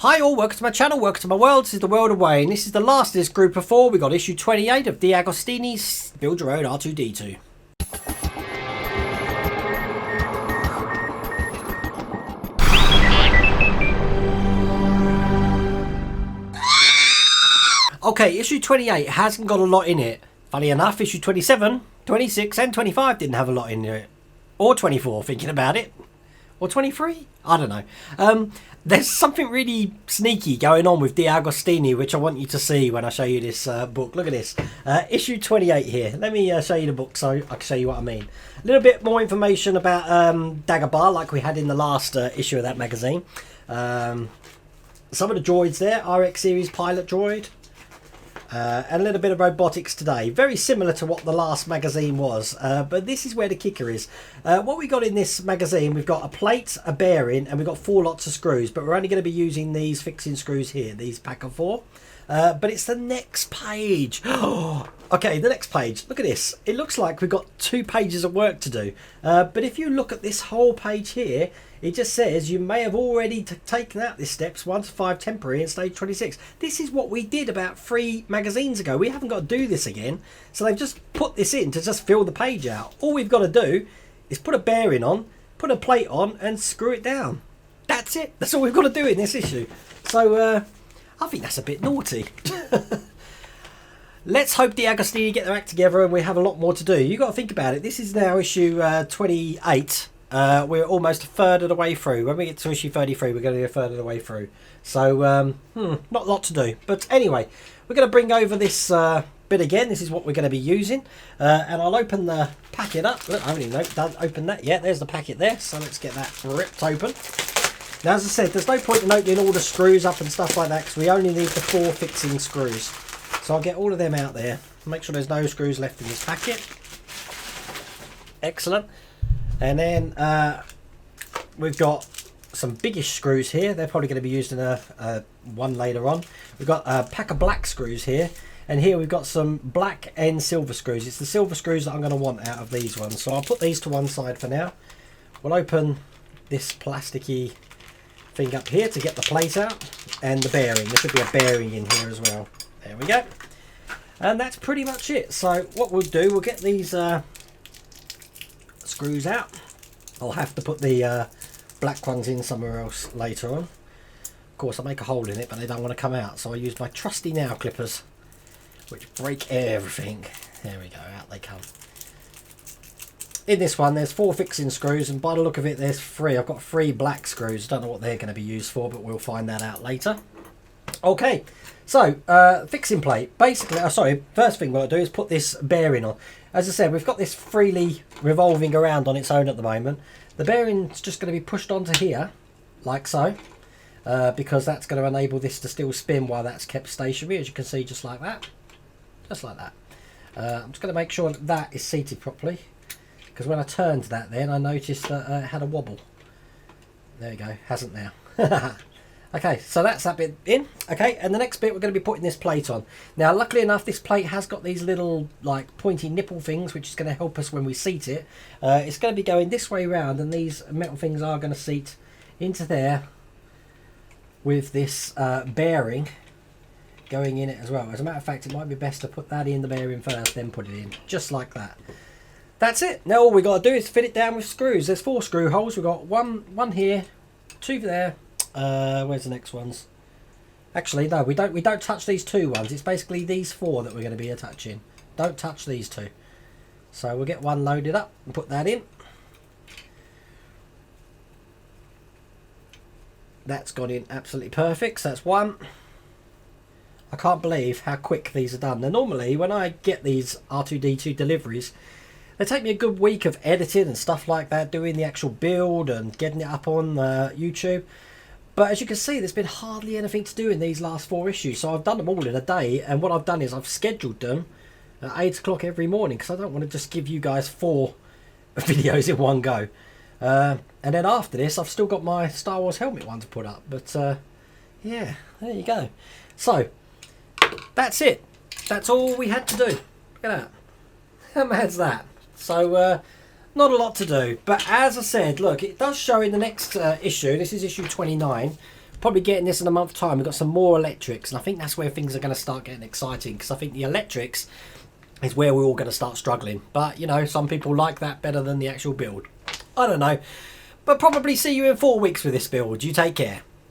Hi all, welcome to my channel, welcome to my world. This is the World of Wayne. This is the last of this group of 4. We got issue 28 of D. Agostini's Build Your Own R2-D2. Okay, issue 28 hasn't got a lot in it. Funny enough, issue 27, 26 and 25 didn't have a lot in it. Or 24, thinking about it. Or 23? I don't know. There's something really sneaky going on with D. Agostini, which I want you to see when I show you this book. Look at this. Issue 28 here. Let me show you the book so I can show you what I mean. A little bit more information about Dagobah, like we had in the last issue of that magazine. Some of the droids there, RX series pilot droid. And a little bit of robotics today. Very similar to what the last magazine was. But this is where the kicker is. What we got in this magazine, we've got a plate, a bearing, and we've got 4 lots of screws. But we're only going to be using these fixing screws here, these pack of 4. But it's the next page. Okay, the next page. Look at this. It looks like we've got 2 pages of work to do. But if you look at this whole page here, it just says you may have already taken out these steps 1 to 5 temporary in stage 26. This is what we did about 3 magazines ago. We haven't got to do this again. So they've just put this in to just fill the page out. All we've got to do is put a bearing on, put a plate on and screw it down. That's it. That's all we've got to do in this issue. So I think that's a bit naughty. Let's hope the Agostini get their act together and we have a lot more to do. You've got to think about it. This is now issue 28. We're almost a third of the way through. When we get to issue 33, we're going to be a third of the way through. So, not a lot to do. But anyway, we're going to bring over this bit again. This is what we're going to be using. And I'll open the packet up. Look, I haven't even opened that yet. There's the packet there. So let's get that ripped open. Now, as I said, there's no point in opening all the screws up and stuff like that because we only need the 4 fixing screws. So I'll get all of them out there. Make sure there's no screws left in this packet. Excellent. And then we've got some biggish screws here. They're probably going to be used in a one later on. We've got a pack of black screws here. And here we've got some black and silver screws. It's the silver screws that I'm going to want out of these ones. So I'll put these to one side for now. We'll open this plasticky thing up here to get the plate out. And the bearing. There should be a bearing in here as well. There we go. And that's pretty much it. So what we'll do, we'll get these screws out. I'll have to put the black ones in somewhere else later on. Of course, I make a hole in it, but they don't want to come out. So I use my trusty nail clippers, which break everything. There we go, out they come. In this one, there's 4 fixing screws, and by the look of it, there's 3. I've got 3 black screws. Don't know what they're going to be used for, but we'll find that out later. Okay, so fixing plate. Basically, first thing what I do is put this bearing on. As I said, we've got this freely revolving around on its own at the moment. The bearing's just going to be pushed onto here, like so, because that's going to enable this to still spin while that's kept stationary, as you can see, just like that. Just like that. I'm just going to make sure that that is seated properly, because when I turned that then, I noticed that it had a wobble. There you go, hasn't now. Okay, so that's that bit in. Okay, and the next bit we're going to be putting this plate on. Now, luckily enough, this plate has got these little, like, pointy nipple things, which is going to help us when we seat it. It's going to be going this way round, and these metal things are going to seat into there with this bearing going in it as well. As a matter of fact, it might be best to put that in the bearing first, then put it in, just like that. That's it. Now all we've got to do is fit it down with screws. There's 4 screw holes. We've got one here, 2 there. Where's the next ones? Actually, no, we don't touch these 2 ones. It's basically these 4 that we're going to be attaching. Don't touch these 2. So we'll get one loaded up and put that in. That's gone in absolutely perfect. So that's one. I can't believe how quick these are done. Now normally when I get these R2-D2 deliveries, they take me a good week of editing and stuff like that, doing the actual build and getting it up on YouTube. But as you can see, there's been hardly anything to do in these last 4 issues. So I've done them all in a day. And what I've done is I've scheduled them at 8 o'clock every morning. Because I don't want to just give you guys 4 videos in one go. And then after this, I've still got my Star Wars helmet one to put up. But yeah, there you go. So that's it. That's all we had to do. Look at that. How mad's that? So not a lot to do, but as I said, look, it does show in the next issue, this is issue 29, Probably getting this in a month's time. We've got some more electrics, and I think that's where things are going to start getting exciting, because I think the electrics is where we're all going to start struggling. But, you know, some people like that better than the actual build. I don't know. But probably see you in 4 weeks with this build. You take care.